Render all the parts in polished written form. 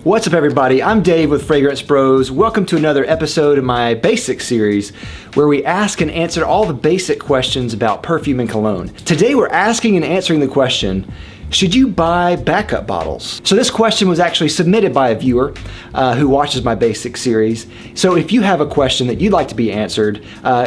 What's up everybody, I'm Dave with Fragrance Bros. Welcome to another episode of my basic series where we ask and answer all the basic questions about perfume and cologne. Today we're asking and answering the question, should you buy backup bottles? So this question was actually submitted by a viewer who watches my basic series. So if you have a question that you'd like to be answered,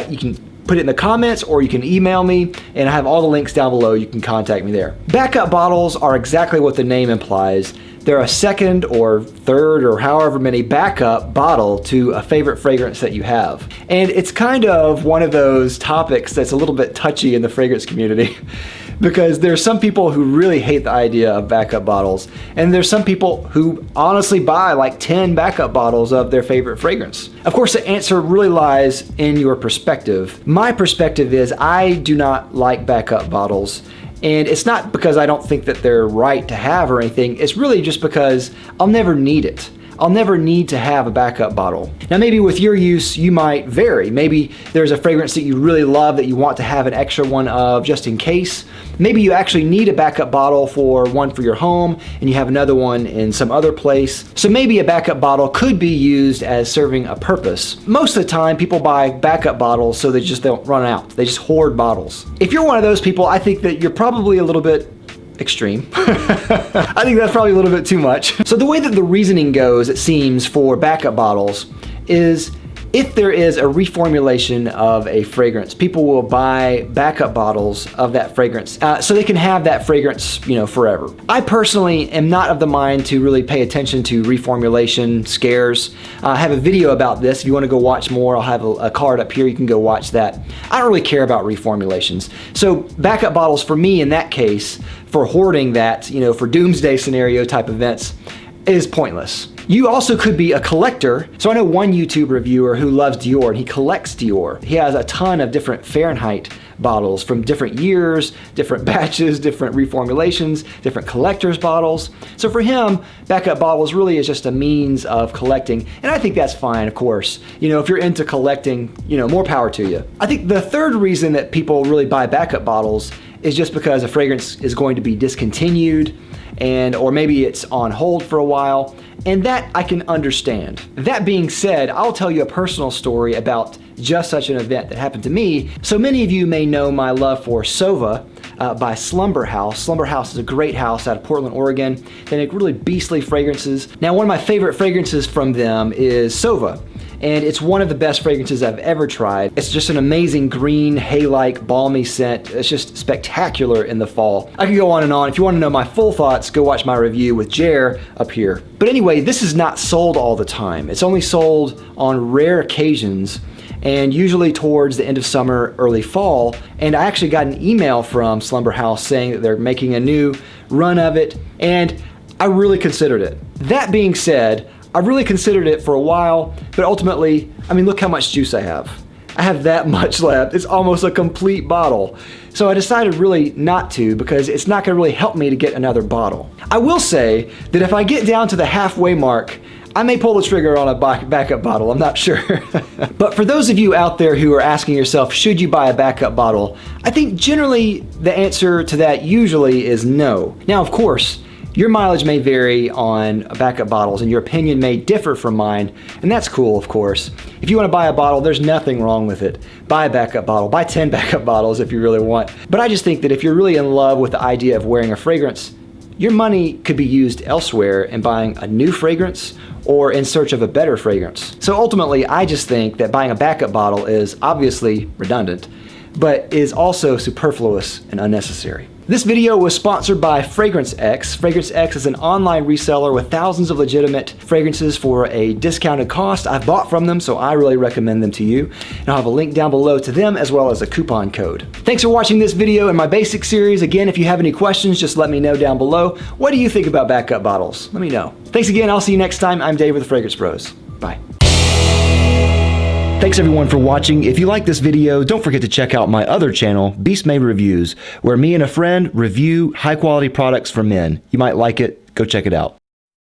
you can put it in the comments or you can email me, and I have all the links down below. You can contact me there. Backup bottles are exactly what the name implies. They're a second or third or however many backup bottle to a favorite fragrance that you have. And it's kind of one of those topics that's a little bit touchy in the fragrance community because there's some people who really hate the idea of backup bottles, and there's some people who honestly buy like 10 backup bottles of their favorite fragrance. Of course, the answer really lies in your perspective. My perspective is I do not like backup bottles. And it's not because I don't think that they're right to have or anything. It's really just because I'll never need it. I'll never need to have a backup bottle. Now maybe with your use, you might vary. Maybe there's a fragrance that you really love that you want to have an extra one of just in case. Maybe you actually need a backup bottle for one for your home and you have another one in some other place. So maybe a backup bottle could be used as serving a purpose. Most of the time people buy backup bottles so they just don't run out. They just hoard bottles. If you're one of those people, I think that you're probably a little bit extreme. I think that's probably a little bit too much. So the way that the reasoning goes, it seems, for backup bottles is if there is a reformulation of a fragrance, people will buy backup bottles of that fragrance so they can have that fragrance, forever. I personally am not of the mind to really pay attention to reformulation scares. I have a video about this. If you want to go watch more, I'll have a card up here. You can go watch that. I don't really care about reformulations. So backup bottles for me in that case, for hoarding that, for doomsday scenario type events, is pointless. You also could be a collector. So I know one YouTube reviewer who loves Dior and he collects Dior. He has a ton of different Fahrenheit bottles from different years, different batches, different reformulations, different collector's bottles. So for him, backup bottles really is just a means of collecting. And I think that's fine, of course. If you're into collecting, more power to you. I think the third reason that people really buy backup bottles is just because a fragrance is going to be discontinued or maybe it's on hold for a while, and that I can understand. That being said, I'll tell you a personal story about just such an event that happened to me. So many of you may know my love for Sova by Slumber House. Slumber House is a great house out of Portland, Oregon. They make really beastly fragrances. Now, one of my favorite fragrances from them is Sova. And it's one of the best fragrances I've ever tried. It's just an amazing green, hay-like, balmy scent. It's just spectacular in the fall. I could go on and on. If you want to know my full thoughts, go watch my review with Jer up here. But anyway, this is not sold all the time. It's only sold on rare occasions and usually towards the end of summer, early fall. And I actually got an email from Slumber House saying that they're making a new run of it, and I really considered it. That being said, I really considered it for a while, but ultimately, look how much juice I have. I have that much left. It's almost a complete bottle. So I decided really not to because it's not gonna really help me to get another bottle. I will say that if I get down to the halfway mark, I may pull the trigger on a backup bottle, I'm not sure. But for those of you out there who are asking yourself, should you buy a backup bottle? I think generally the answer to that usually is no. Now, of course, your mileage may vary on backup bottles and your opinion may differ from mine, and that's cool, of course. If you want to buy a bottle, there's nothing wrong with it. Buy a backup bottle, buy 10 backup bottles if you really want. But I just think that if you're really in love with the idea of wearing a fragrance, your money could be used elsewhere in buying a new fragrance or in search of a better fragrance. So ultimately, I just think that buying a backup bottle is obviously redundant, but is also superfluous and unnecessary. This video was sponsored by Fragrance X. Fragrance X is an online reseller with thousands of legitimate fragrances for a discounted cost. I've bought from them, so I really recommend them to you. And I'll have a link down below to them as well as a coupon code. Thanks for watching this video in my basic series. Again, if you have any questions, just let me know down below. What do you think about backup bottles? Let me know. Thanks again. I'll see you next time. I'm Dave with the Fragrance Bros. Bye. Thanks everyone for watching. If you like this video, don't forget to check out my other channel, Beast Made Reviews, where me and a friend review high quality products for men. You might like it. Go check it out.